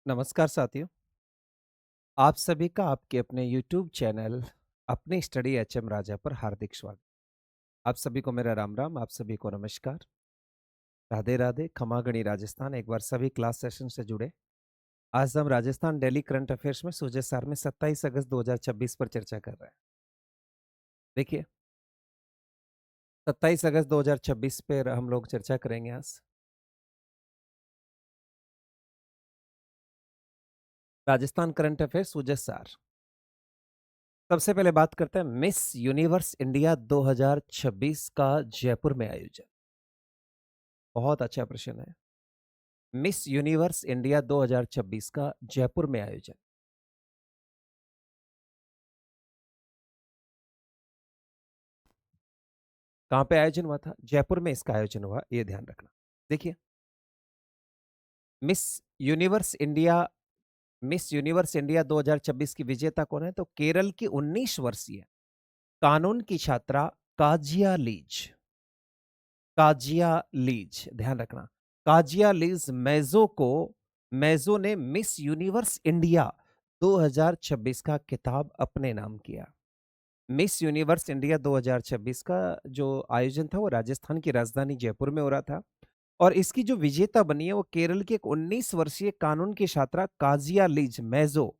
नमस्कार साथियों। आप सभी का आपके अपने YouTube चैनल अपनी स्टडी एचएम राजा पर हार्दिक स्वागत। आप सभी को मेरा राम राम, आप सभी को नमस्कार, राधे राधे, खमागणी राजस्थान। एक बार सभी क्लास सेशन से जुड़े। आज हम राजस्थान डेली करंट अफेयर्स में सूर्य सार में 27 अगस्त 2026 पर चर्चा कर रहे हैं। देखिए, 27 अगस्त 2026 पर हम लोग चर्चा करेंगे आज। राजस्थान करंट अफेयर्स सूर्य सार। सबसे पहले बात करते हैं मिस यूनिवर्स इंडिया 2026 का जयपुर में आयोजन। बहुत अच्छा प्रश्न है। मिस यूनिवर्स इंडिया 2026 का जयपुर में आयोजन कहां पे आयोजन हुआ था? जयपुर में इसका आयोजन हुआ, यह ध्यान रखना। देखिए, miss universe India miss universe India 2026 की विजेता कौन है? तो केरल की 19 वर्षीय कानून की छात्रा काजिया लीज। काजिया लीज, ध्यान रखना। काजिया लीज मेजो ने मिस यूनिवर्स इंडिया 2026 का खिताब अपने नाम किया। मिस यूनिवर्स इंडिया 2026 का जो आयोजन था वो राजस्थान की राजधानी जयपुर में हो रहा था और इसकी जो विजेता बनी है वो केरल की एक 19 वर्षीय कानून की छात्रा काजिया लीज मेजो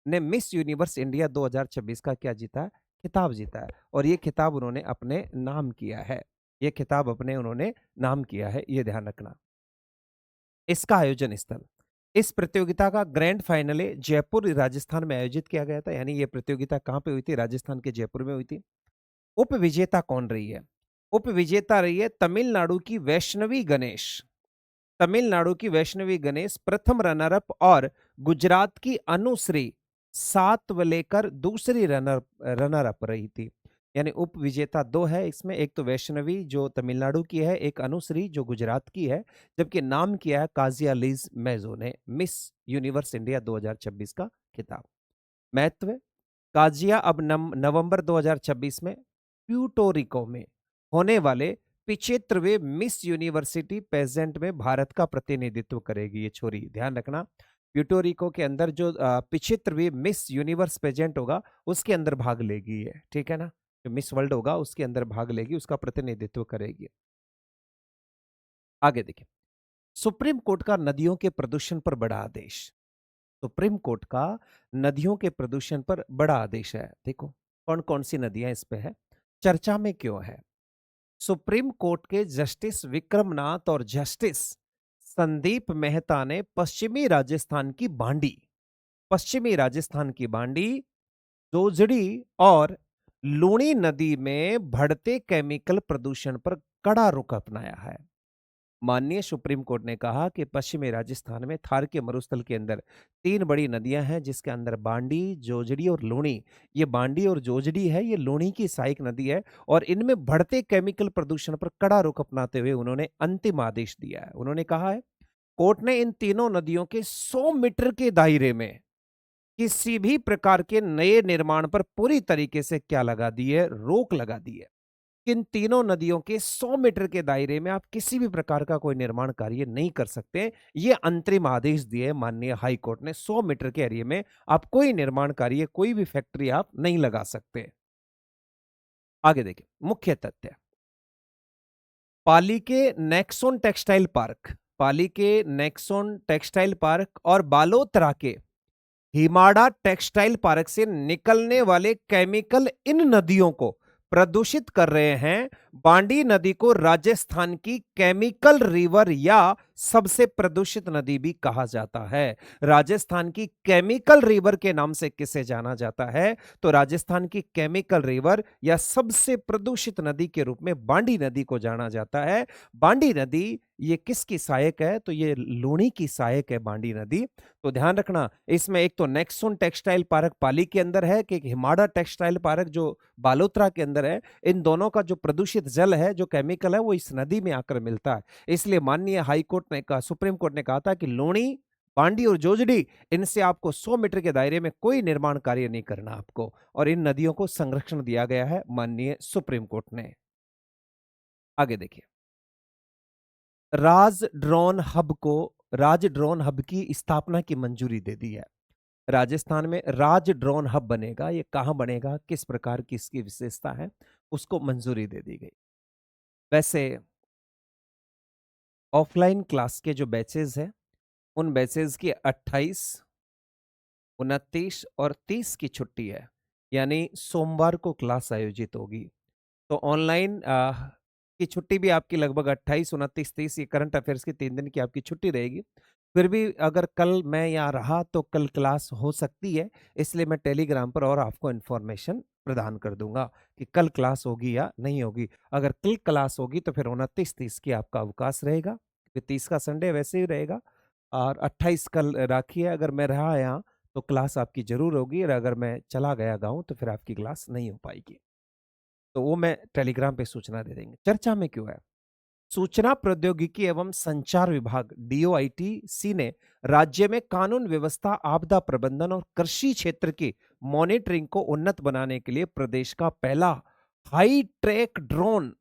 ने मिस यूनिवर्स इंडिया 2026 का क्या जीता है? खिताब जीता है और ये खिताब उन्होंने अपने नाम किया है। ये खिताब अपने उन्होंने नाम किया है, ये ध्यान रखना। इसका आयोजन स्थल, इस प्रतियोगिता का ग्रैंड फाइनल जयपुर राजस्थान में आयोजित किया गया था। यानी ये प्रतियोगिता कहां पे हुई थी? राजस्थान के जयपुर में हुई थी। उप विजेता कौन रही है? उप विजेता रही है तमिलनाडु की वैष्णवी गणेश। तमिलनाडु की वैष्णवी गणेश प्रथम रनर अप और गुजरात की अनुश्री सातवलेकर दूसरी रनर अप रही थी। यानी उप विजेता दो है इसमें, एक तो वैष्णवी जो तमिलनाडु की है, एक अनुश्री जो गुजरात की है, जबकि नाम किया है काजिया लीज मेजो ने मिस यूनिवर्स इंडिया 2026 का खिताब। महत्व, काजिया अब नवंबर 2026 में प्यूटोरिको में होने वाले 75वें मिस यूनिवर्सिटी पेजेंट में भारत का प्रतिनिधित्व करेगी ये छोरी, ध्यान रखना। प्यूटोरिको के अंदर जो 75वीं मिस यूनिवर्स पेजेंट होगा उसके अंदर भाग लेगी ये, ठीक है ना। जो मिस वर्ल्ड होगा उसके अंदर भाग लेगी, उसका प्रतिनिधित्व करेगी। आगे देखिए, सुप्रीम कोर्ट का नदियों के प्रदूषण पर बड़ा आदेश। सुप्रीम कोर्ट का नदियों के प्रदूषण पर बड़ा आदेश है। देखो कौन कौन सी नदियां इस पे है, चर्चा में क्यों है। सुप्रीम कोर्ट के जस्टिस विक्रमनाथ और जस्टिस संदीप मेहता ने पश्चिमी राजस्थान की बांडी, जोजड़ी और लूणी नदी में बढ़ते केमिकल प्रदूषण पर कड़ा रुख अपनाया है। माननीय सुप्रीम कोर्ट ने कहा कि पश्चिमी राजस्थान में थार के मरुस्थल के अंदर तीन बड़ी नदियां हैं जिसके अंदर बांडी, जोजड़ी और लूणी। ये बांडी और जोजड़ी है, ये लूणी की सहायक नदी है और इनमें बढ़ते केमिकल प्रदूषण पर कड़ा रुख अपनाते हुए उन्होंने अंतिम आदेश दिया है। उन्होंने कहा है, कोर्ट ने इन तीनों नदियों के 100 मीटर के दायरे में किसी भी प्रकार के नए निर्माण पर पूरी तरीके से क्या लगा दी है? रोक लगा दी है। इन तीनों नदियों के 100 मीटर के दायरे में आप किसी भी प्रकार का कोई निर्माण कार्य नहीं कर सकते। ये अंतरिम आदेश दिए माननीय हाई कोर्ट ने। 100 मीटर के एरिया में आप कोई निर्माण कार्य, कोई भी फैक्ट्री आप नहीं लगा सकते। आगे देखिए, मुख्य तथ्य। पाली के नेक्सोन टेक्सटाइल पार्क और बालोतरा के हिमाड़ा टेक्सटाइल पार्क से निकलने वाले केमिकल इन नदियों को प्रदूषित कर रहे हैं। बांडी नदी को राजस्थान की केमिकल रिवर या सबसे प्रदूषित नदी भी कहा जाता है। राजस्थान की केमिकल रिवर के नाम से किसे जाना जाता है? तो राजस्थान की केमिकल रिवर या सबसे प्रदूषित नदी के रूप में बांडी नदी को जाना जाता है। बांडी नदी ये किसकी सहायक है? तो ये लूणी की सहायक है बांडी नदी। तो ध्यान रखना, इसमें एक तो नेक्सोन टेक्सटाइल पार्क पाली के अंदर है कि हिमाड़ा टेक्सटाइल पार्क जो बालोतरा के अंदर है। इन दोनों का जो प्रदूषित जल है, जो केमिकल है, वो इस नदी में आकर मिलता है। इसलिए माननीय हाई कोर्ट ने कहा, सुप्रीम कोर्ट ने कहा था कि लूणी, बांडी और जोजड़ी, इनसे आपको 100 मीटर के दायरे में कोई निर्माण कार्य नहीं करना आपको, और इन नदियों को संरक्षण दिया गया है माननीय सुप्रीम कोर्ट ने। आगे देखिए, राज ड्रोन हब को राज ड्रोन हब की स्थापना की मंजूरी दे दी है। राजस्थान में राज ड्रोन हब बनेगा। ये कहाँ बनेगा, किस प्रकार की इसकी विशेषता है, उसको मंजूरी दे दी गई। वैसे ऑफलाइन क्लास के जो बैचेज हैं, उन बैचेज की 28, 29 और 30 की छुट्टी है, यानी सोमवार को क्लास आयोजित होगी। तो ऑनलाइन की छुट्टी भी आपकी लगभग 28, 29, 30, ये करंट अफेयर्स की 3 दिन की आपकी छुट्टी रहेगी। फिर भी अगर कल मैं यहाँ रहा तो कल क्लास हो सकती है, इसलिए मैं टेलीग्राम पर और आपको इन्फॉर्मेशन प्रदान कर दूंगा कि कल क्लास होगी या नहीं होगी। अगर कल क्लास होगी तो फिर 29, 30 की आपका अवकाश रहेगा, फिर 30 का संडे वैसे ही रहेगा, और 28 कल राखी है। अगर मैं रहा यहाँ तो क्लास आपकी जरूर होगी, और अगर मैं चला गया गाँव तो फिर आपकी क्लास नहीं हो पाएगी। तो वो मैं टेलीग्राम पे सूचना दे देंगे। चर्चा में क्यों है? सूचना प्रौद्योगिकी एवं संचार विभाग डीओआईटी ने राज्य में कानून व्यवस्था, आपदा प्रबंधन और कृषि क्षेत्र की मॉनिटरिंग को उन्नत बनाने के लिए प्रदेश का पहला हाई टेक ड्रोन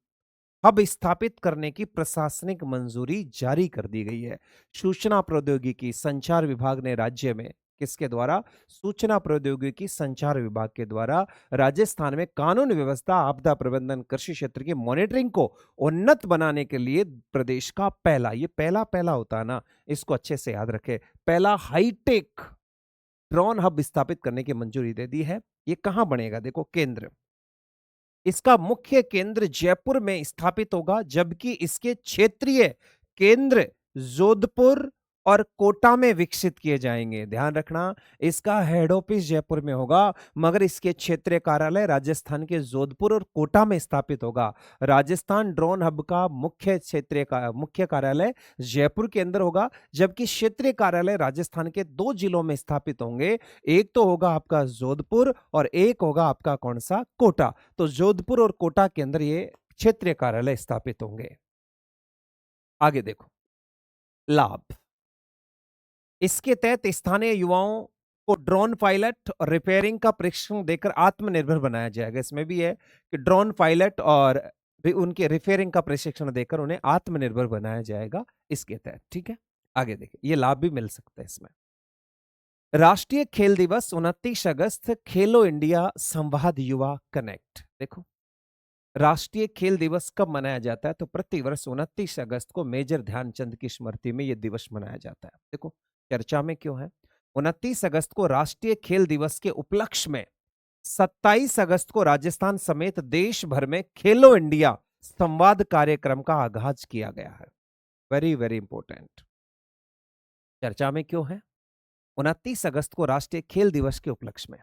हब स्थापित करने की प्रशासनिक मंजूरी जारी कर दी गई है। सूचना प्रौद्योगिकी संचार विभाग ने राज्य में, किसके द्वारा? सूचना प्रौद्योगिकी संचार विभाग के द्वारा राजस्थान में कानून व्यवस्था, आपदा प्रबंधन, कृषि क्षेत्र की मॉनिटरिंग को उन्नत बनाने के लिए प्रदेश का पहला, ये पहला पहला होता है ना, इसको अच्छे से याद रखे, पहला हाईटेक ड्रोन हब स्थापित करने की मंजूरी दे दी है। ये कहां बनेगा? देखो, केंद्र, इसका मुख्य केंद्र जयपुर में स्थापित होगा, जबकि इसके क्षेत्रीय केंद्र जोधपुर और कोटा में विकसित किए जाएंगे। ध्यान रखना, इसका हेड ऑफिस जयपुर में होगा, मगर इसके क्षेत्रीय कार्यालय राजस्थान के जोधपुर और कोटा में स्थापित होगा। राजस्थान ड्रोन हब का मुख्य कार्यालय जयपुर के अंदर होगा, जबकि क्षेत्रीय कार्यालय राजस्थान के 2 जिलों में स्थापित होंगे। एक तो होगा आपका जोधपुर और एक होगा आपका कौन सा? कोटा। तो जोधपुर और कोटा के अंदर ये क्षेत्रीय कार्यालय स्थापित होंगे। आगे देखो, लाभ, इसके तहत स्थानीय युवाओं को ड्रोन पायलट और रिपेयरिंग का प्रशिक्षण देकर आत्मनिर्भर बनाया जाएगा। इसमें भी है कि ड्रोन पायलट और उनके रिपेयरिंग का प्रशिक्षण देकर उन्हें आत्मनिर्भर बनाया जाएगा इसके तहत। ठीक है, आगे देखिए, ये लाभ भी मिल सकता है इसमें। राष्ट्रीय खेल दिवस 29 अगस्त, खेलो इंडिया संवाद युवा कनेक्ट। देखो, राष्ट्रीय खेल दिवस कब मनाया जाता है? तो प्रतिवर्ष 29 अगस्त को मेजर ध्यानचंद की स्मृति में यह दिवस मनाया जाता है। देखो, चर्चा में क्यों है? 29 अगस्त को राष्ट्रीय खेल दिवस के उपलक्ष्य में 27 अगस्त को राजस्थान समेत देश भर में खेलो इंडिया संवाद कार्यक्रम का आगाज किया गया है। Very very important. चर्चा में क्यों है? 29 अगस्त को राष्ट्रीय खेल दिवस के उपलक्ष्य में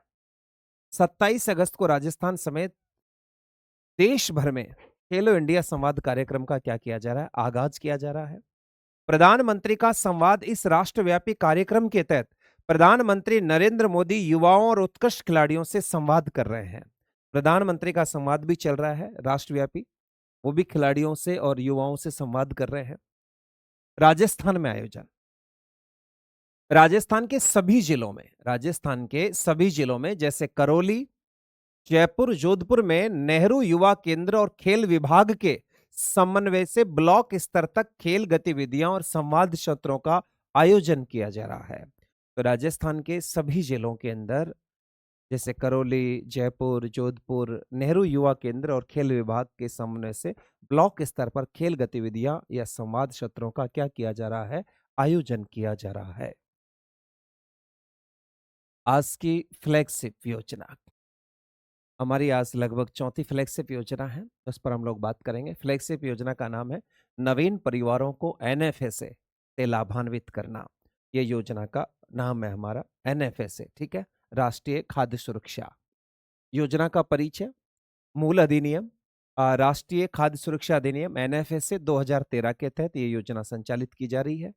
27 अगस्त को राजस्थान समेत देश भर में खेलो इंडिया संवाद कार्यक्रम का क्या किया जा रहा है? आगाज किया जा रहा है। प्रधानमंत्री का संवाद, इस राष्ट्रव्यापी कार्यक्रम के तहत प्रधानमंत्री नरेंद्र मोदी युवाओं और उत्कृष्ट खिलाड़ियों से संवाद कर रहे हैं। प्रधानमंत्री का संवाद भी चल रहा है राष्ट्रव्यापी, वो भी खिलाड़ियों से और युवाओं से संवाद कर रहे हैं। राजस्थान में आयोजन, राजस्थान के सभी जिलों में, राजस्थान के सभी जिलों में जैसे करौली, जयपुर, जोधपुर में नेहरू युवा केंद्र और खेल विभाग के समन्वय से ब्लॉक स्तर तक खेल गतिविधियां और संवाद सत्रों का आयोजन किया जा रहा है। तो राजस्थान के सभी जिलों के अंदर जैसे करौली, जयपुर, जोधपुर, नेहरू युवा केंद्र और खेल विभाग के समन्वय से ब्लॉक स्तर पर खेल गतिविधियां या संवाद सत्रों का क्या किया जा रहा है? आयोजन किया जा रहा है। आज की फ्लैगशिप योजना, हमारी आज लगभग चौथी फ्लैगशिप योजना है, उस पर हम लोग बात करेंगे। फ्लैगशिप योजना का नाम है नवीन परिवारों को एनएफएसए से लाभान्वित करना। ये योजना का नाम है हमारा एनएफएसए। ठीक है, राष्ट्रीय खाद्य सुरक्षा योजना का परिचय। मूल अधिनियम, राष्ट्रीय खाद्य सुरक्षा अधिनियम एनएफएसए 2013 के तहत ये योजना संचालित की जा रही है।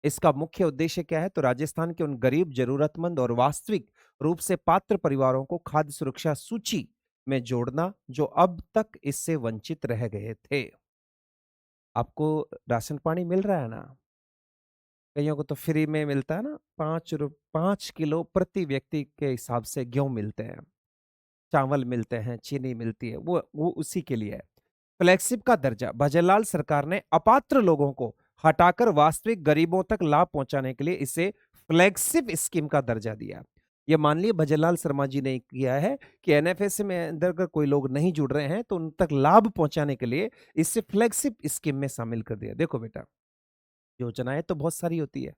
इसका मुख्य उद्देश्य क्या है? तो राजस्थान के उन गरीब, जरूरतमंद और वास्तविक रूप से पात्र परिवारों को खाद्य सुरक्षा सूची में जोड़ना, जो अब तक इससे वंचित रह गए थे। आपको राशन पानी मिल रहा है ना? कईयों को तो फ्री में मिलता है ना, 5 किलो प्रति व्यक्ति के हिसाब से गेहूं मिलते हैं, चावल मिलते हैं, चीनी मिलती है, वो उसी के लिए है। फ्लैगशिप का दर्जा, भजनलाल सरकार ने अपात्र लोगों को हटाकर वास्तविक गरीबों तक लाभ पहुंचाने के लिए इसे फ्लैगशिप स्कीम का दर्जा दिया। ये माननीय भजनलाल शर्मा जी ने किया है कि एनएफएसए में अंदर अगर कोई लोग नहीं जुड़ रहे हैं तो उन तक लाभ पहुंचाने के लिए इसे फ्लैगशिप स्कीम में शामिल कर दिया। देखो बेटा, योजनाएं तो बहुत सारी होती है,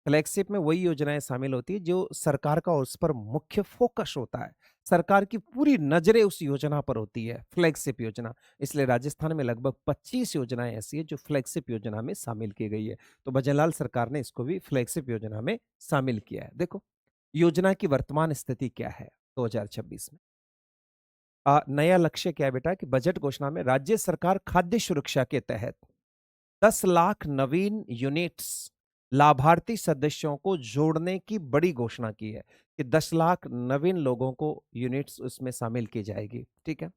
फ्लैगशिप में वही योजनाएं शामिल होती है जो सरकार का उस पर मुख्य फोकस होता है। सरकार की पूरी नजरें उस योजना पर होती है, फ्लैगशिप योजना। इसलिए राजस्थान में लगभग 25 योजनाएं ऐसी है जो फ्लैगशिप योजना में शामिल की गई है। तो भजनलाल सरकार ने इसको भी फ्लैगशिप योजना में शामिल किया है। देखो, योजना की वर्तमान स्थिति क्या है 2026 में। नया लक्ष्य क्या है बेटा कि बजट घोषणा में राज्य सरकार खाद्य सुरक्षा के तहत 10 लाख नवीन यूनिट्स लाभार्थी सदस्यों को जोड़ने की बड़ी घोषणा की है कि 10 लाख नवीन लोगों को यूनिट्स उसमें शामिल की जाएगी। ठीक है।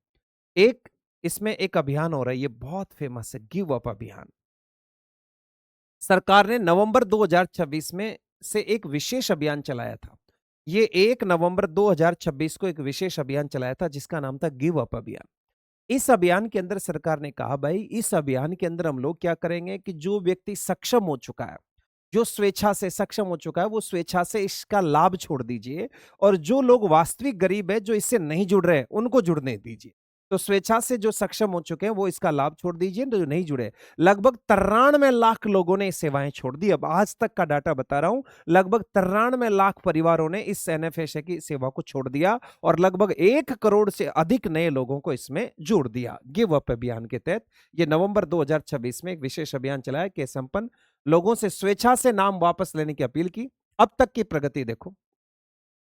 एक इसमें एक अभियान हो रहा है, ये बहुत फेमस है, गिव अप अभियान। सरकार ने नवंबर 2026 में से एक विशेष अभियान चलाया था। ये 1 नवंबर 2026 को एक विशेष अभियान चलाया था जिसका नाम था गिव अप अभियान। इस अभियान के अंदर सरकार ने कहा भाई इस अभियान के अंदर हम लोग क्या करेंगे कि जो व्यक्ति सक्षम हो चुका है, जो स्वेच्छा से सक्षम हो चुका है, वो स्वेच्छा से इसका लाभ छोड़ दीजिए, और जो लोग वास्तविक गरीब है जो इससे नहीं जुड़ रहे उनको जुड़ने दीजिए। तो स्वेच्छा से जो सक्षम हो चुके हैं वो इसका लाभ छोड़ दीजिए, जो नहीं जुड़े लगभग 93 लाख लोगों ने ये सेवाएं छोड़ दी। अब आज तक का डाटा बता रहा हूं, लगभग 93 लाख परिवारों ने इस एनएफएसए की सेवा को छोड़ दिया और लगभग 1 करोड़ से अधिक नए लोगों को इसमें जोड़ दिया गिव अप अभियान के तहत। ये नवंबर 2026 में एक विशेष अभियान चलाया कि संपन्न लोगों से स्वेच्छा से नाम वापस लेने की अपील की। अब तक की प्रगति देखो,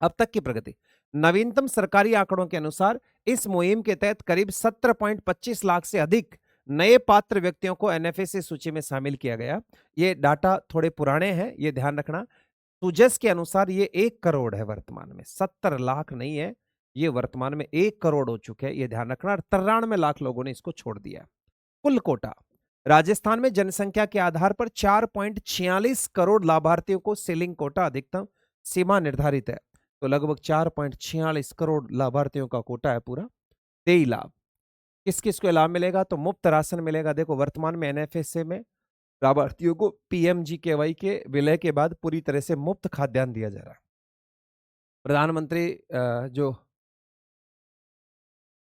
अब तक की प्रगति नवीनतम सरकारी आंकड़ों के अनुसार इस मुहिम के तहत करीब 17.25 लाख से अधिक नए पात्र व्यक्तियों को एनएफएसए सूची में शामिल किया गया। ये डाटा थोड़े पुराने हैं, ये ध्यान रखना। सुजस के अनुसार ये 1 करोड़ है वर्तमान में, 70 लाख नहीं है, ये वर्तमान में 1 करोड़ हो चुके हैं, ये ध्यान रखना। 93 लाख लोगों ने इसको छोड़ दिया। कुल कोटा राजस्थान में जनसंख्या के आधार पर 4.46 करोड़ लाभार्थियों को सीलिंग कोटा अधिकतम सीमा निर्धारित है। तो लगभग 4.46 करोड़ लाभार्थियों का कोटा है पूरा। देई लाभ किस किस को लाभ मिलेगा, तो मुफ्त राशन मिलेगा। देखो वर्तमान में एनएफएसए में लाभार्थियों को पीएमजीकेवाई के विलय के बाद पूरी तरह से मुफ्त खाद्यान्न दिया जा रहा है। प्रधानमंत्री जो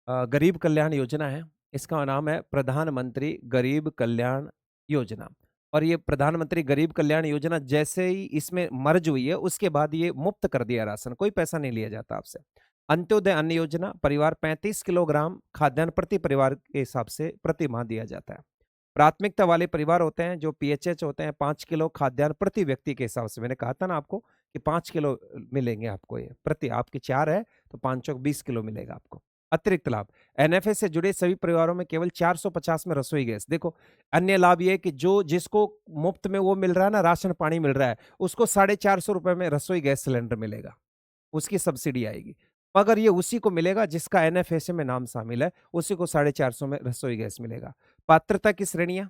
गरीब कल्याण योजना है, इसका नाम है प्रधानमंत्री गरीब कल्याण योजना। और ये प्रधानमंत्री गरीब कल्याण योजना जैसे ही इसमें मर्ज हुई है उसके बाद ये मुफ्त कर दिया राशन, कोई पैसा नहीं लिया जाता आपसे। अंत्योदय अन्न योजना, परिवार 35 किलोग्राम खाद्यान्न प्रति परिवार के हिसाब से प्रति माह दिया जाता है। प्राथमिकता वाले परिवार होते हैं जो पीएचएच होते हैं, 5 किलो खाद्यान्न प्रति व्यक्ति के हिसाब से। मैंने कहा था ना आपको कि 5 किलो मिलेंगे आपको, ये प्रति, आपके 4 है तो 5 चौक 20 किलो मिलेगा आपको। अतिरिक्त लाभ, एनएफएस से जुड़े सभी परिवारों में केवल 450 में रसोई गैस। देखो अन्य लाभ ये कि जो जिसको मुफ्त में वो मिल रहा है ना, राशन पानी मिल रहा है, उसको 450 रुपए में रसोई गैस सिलेंडर मिलेगा, उसकी सब्सिडी आएगी। मगर ये उसी को मिलेगा जिसका एनएफएसए में नाम शामिल है, उसी को 450 में रसोई गैस मिलेगा। पात्रता की श्रेणियां,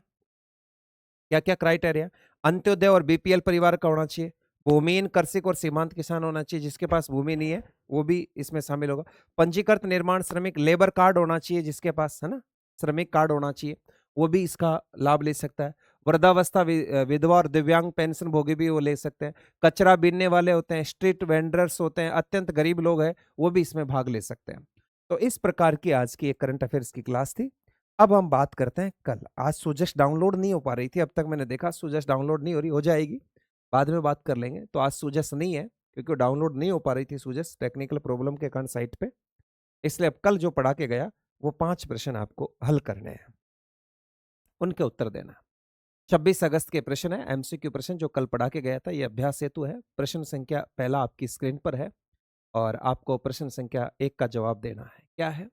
क्या क्या क्राइटेरिया, अंत्योदय और बीपीएल परिवार का होना चाहिए, भूमिहीन, कृषक और सीमांत किसान होना चाहिए, जिसके पास भूमि नहीं है वो भी इसमें शामिल होगा। पंजीकृत निर्माण श्रमिक, लेबर कार्ड होना चाहिए जिसके पास, है ना, श्रमिक कार्ड होना चाहिए, वो भी इसका लाभ ले सकता है। वृद्धावस्था, विधवा और दिव्यांग पेंशन भोगी भी वो ले सकते हैं। कचरा बीनने वाले होते हैं, स्ट्रीट वेंडर्स होते हैं, अत्यंत गरीब लोग हैं, वो भी इसमें भाग ले सकते हैं। तो इस प्रकार की आज की एक करंट अफेयर्स की क्लास थी। अब हम बात करते हैं कल। आज सुजस डाउनलोड नहीं हो पा रही थी, अब तक मैंने देखा सुजस डाउनलोड नहीं हो रही, हो जाएगी, बाद में बात कर लेंगे। तो आज सुजस नहीं है क्योंकि डाउनलोड नहीं हो पा रही थी सुजस, टेक्निकल प्रॉब्लम के कारण साइट पे। इसलिए अब कल जो पढ़ा के गया वो 5 प्रश्न आपको हल करने हैं, उनके उत्तर देना। 26 अगस्त के प्रश्न है, एमसीक्यू प्रश्न जो कल पढ़ा के गया था। ये अभ्यास हेतु है। प्रश्न संख्या पहला आपकी स्क्रीन पर है और आपको प्रश्न संख्या 1 का जवाब देना है। क्या है?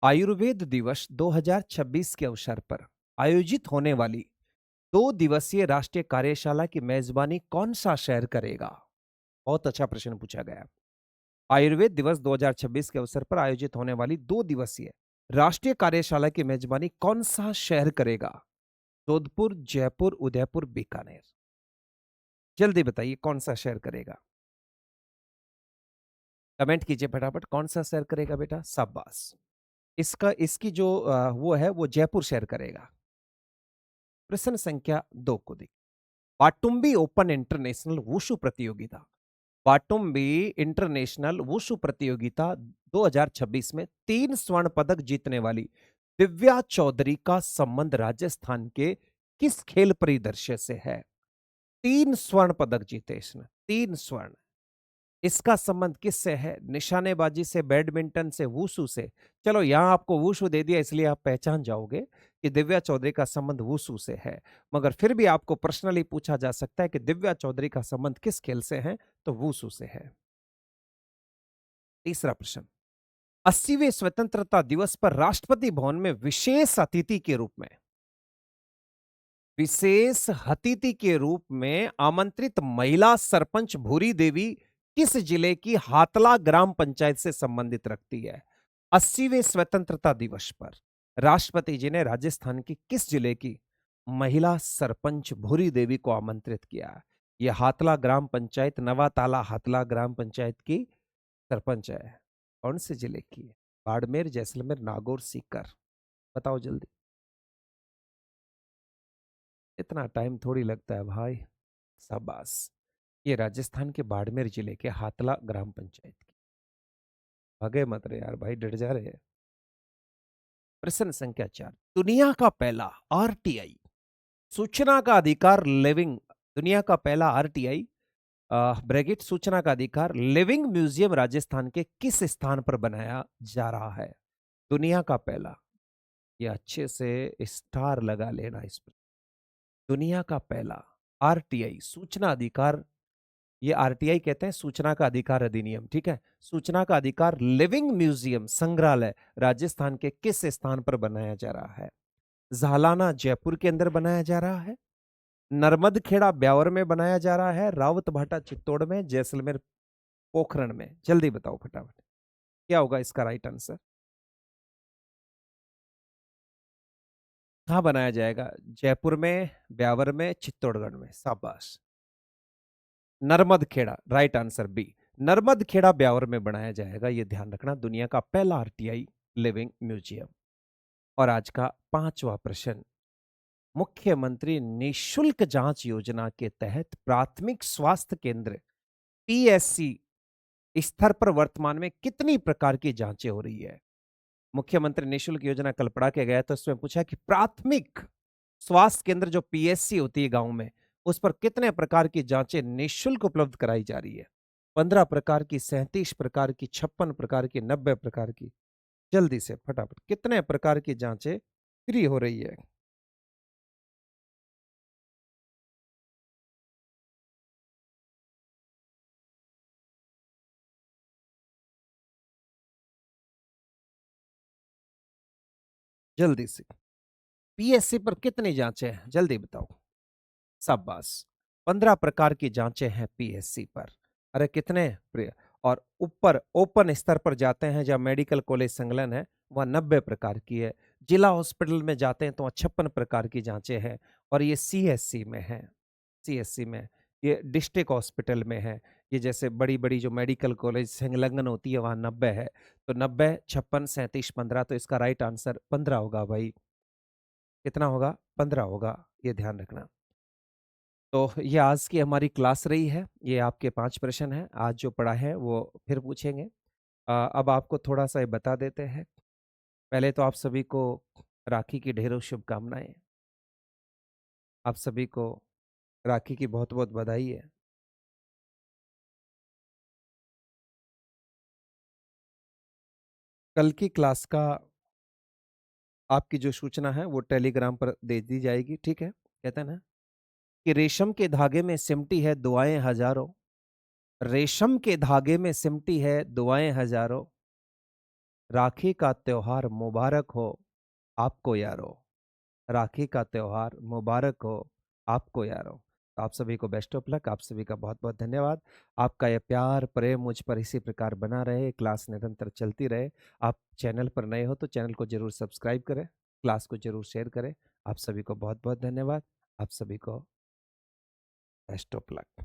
आयुर्वेद दिवस 2026 के अवसर पर आयोजित होने वाली 2 दिवसीय राष्ट्रीय कार्यशाला की मेजबानी कौन सा शहर करेगा? बहुत अच्छा प्रश्न पूछा गया। आयुर्वेद दिवस 2026 के अवसर पर आयोजित होने वाली 2 दिवसीय राष्ट्रीय कार्यशाला की मेजबानी कौन सा शहर करेगा? जोधपुर, जयपुर, उदयपुर, बीकानेर। जल्दी बताइए कौन सा शहर करेगा? कमेंट कीजिए फटाफट, कौन सा शहर करेगा बेटा? शाबाश। इसकी जो वो है वो जयपुर शहर करेगा। प्रश्न संख्या 2 को देखिए। बाटुंबी ओपन इंटरनेशनल वुशु प्रतियोगिता, बाटुंबी इंटरनेशनल वुशु प्रतियोगिता 2026 में 3 स्वर्ण पदक जीतने वाली दिव्या चौधरी का संबंध राजस्थान के किस खेल परिदृश्य से है? 3 स्वर्ण पदक जीते इसने, 3 स्वर्ण। इसका संबंध किससे है? निशानेबाजी से, बैडमिंटन से, वुशु से। चलो यहां आपको वुशु दे दिया इसलिए आप पहचान जाओगे कि दिव्या चौधरी का संबंध वुशु से है, मगर फिर भी आपको पर्सनली पूछा जा सकता है कि दिव्या चौधरी का संबंध किस खेल से है, तो वुशु से है। तीसरा प्रश्न, 80वें स्वतंत्रता दिवस पर राष्ट्रपति भवन में विशेष अतिथि के रूप में आमंत्रित महिला सरपंच भूरी देवी किस जिले की हातला ग्राम पंचायत से संबंधित रखती है? 80वें स्वतंत्रता दिवस पर राष्ट्रपति जी ने राजस्थान की किस जिले की महिला सरपंच भूरी देवी को आमंत्रित किया? यह हातला ग्राम पंचायत नवाताला हातला ग्राम पंचायत की सरपंच है। कौन से जिले की है? बाड़मेर, जैसलमेर, नागौर, सीकर। बताओ जल्दी। इतना टाइम थोड़ी लगता है भाई। शाबाश। ये राजस्थान के बाड़मेर जिले के हातला ग्राम पंचायत की। भागे मत रे यार भाई, डर जा रहे हैं। प्रश्न संख्या 4, दुनिया का पहला आरटीआई सूचना का अधिकार लिविंग, दुनिया का पहला आरटीआई ब्रेगिट सूचना का अधिकार लिविंग म्यूजियम राजस्थान के किस स्थान पर बनाया जा रहा है? दुनिया का पहला, ये अच्छे से स्टार लगा लेना इस पर। दुनिया का पहला आरटीआई सूचना अधिकार, ये आरटीआई कहते हैं सूचना का अधिकार अधिनियम, ठीक है। सूचना का अधिकार लिविंग म्यूजियम संग्रहालय राजस्थान के किस स्थान पर बनाया जा रहा है? झालाना जयपुर के अंदर बनाया जा रहा है, नर्मदखेड़ा ब्यावर में बनाया जा रहा है, रावत भाटा चित्तौड़ में, जैसलमेर पोखरण में। जल्दी बताओ फटाफट, क्या होगा इसका राइट आंसर? कहाँ बनाया जाएगा? जयपुर में, ब्यावर में, चित्तौड़गढ़ में। शाबाश। नर्मदखेड़ा, राइट आंसर बी, नर्मदखेड़ा ब्यावर में बनाया जाएगा, ये ध्यान रखना। दुनिया का पहला आरटीआई लिविंग म्यूजियम। और आज का 5वां प्रश्न, मुख्यमंत्री निशुल्क जांच योजना के तहत प्राथमिक स्वास्थ्य केंद्र पीएससी स्तर पर वर्तमान में कितनी प्रकार की जांचें हो रही है? मुख्यमंत्री निशुल्क योजना कल पढ़ा के गया तो इसमें पूछा कि प्राथमिक स्वास्थ्य केंद्र जो पीएससी होती है गांव में, उस पर कितने प्रकार की जांचें निशुल्क उपलब्ध कराई जा रही है? 15 प्रकार की, 37 प्रकार की, 56 प्रकार की, 90 प्रकार की। जल्दी से फटाफट, कितने प्रकार की जांचें फ्री हो रही है? जल्दी से, पीएससी पर कितनी जांचें हैं? जल्दी बताओ। शाबाश। 15 प्रकार की जांचें हैं पीएससी पर। अरे कितने प्रिय। और ऊपर ओपन स्तर पर जाते हैं जहां मेडिकल कॉलेज संलग्न है, वह 90 प्रकार की है। जिला हॉस्पिटल में जाते हैं तो वहाँ 56 प्रकार की जांचें हैं। और ये सीएससी में है, सीएससी में। ये डिस्ट्रिक्ट हॉस्पिटल में है। ये जैसे बड़ी बड़ी जो मेडिकल कॉलेज संलग्न होती है वहां 90 है। तो 90, 56, 37, 15, तो इसका राइट आंसर 15 होगा भाई। कितना होगा? 15 होगा, ये ध्यान रखना। तो ये आज की हमारी क्लास रही है। ये आपके 5 प्रश्न हैं आज जो पढ़ा है वो फिर पूछेंगे। अब आपको थोड़ा सा ये बता देते हैं। पहले तो आप सभी को राखी की ढेरों शुभकामनाएं। आप सभी को राखी की बहुत बहुत बधाई है। कल की क्लास का आपकी जो सूचना है वो टेलीग्राम पर दे दी जाएगी, ठीक है। कहते हैं ना कि रेशम के धागे में सिमटी है दुआएं हजारों, रेशम के धागे में सिमटी है दुआएं हजारों, राखी का त्योहार मुबारक हो आपको यारो, राखी का त्योहार मुबारक हो आपको यारो। तो आप सभी को बेस्ट ऑफ लक, आप सभी का बहुत बहुत धन्यवाद। आपका यह प्यार प्रेम मुझ पर इसी प्रकार बना रहे, क्लास निरंतर चलती रहे। आप चैनल पर नए हो तो चैनल को जरूर सब्सक्राइब करें, क्लास को जरूर शेयर करें। आप सभी को बहुत बहुत धन्यवाद। आप सभी को बेस्ट ऑफ लक।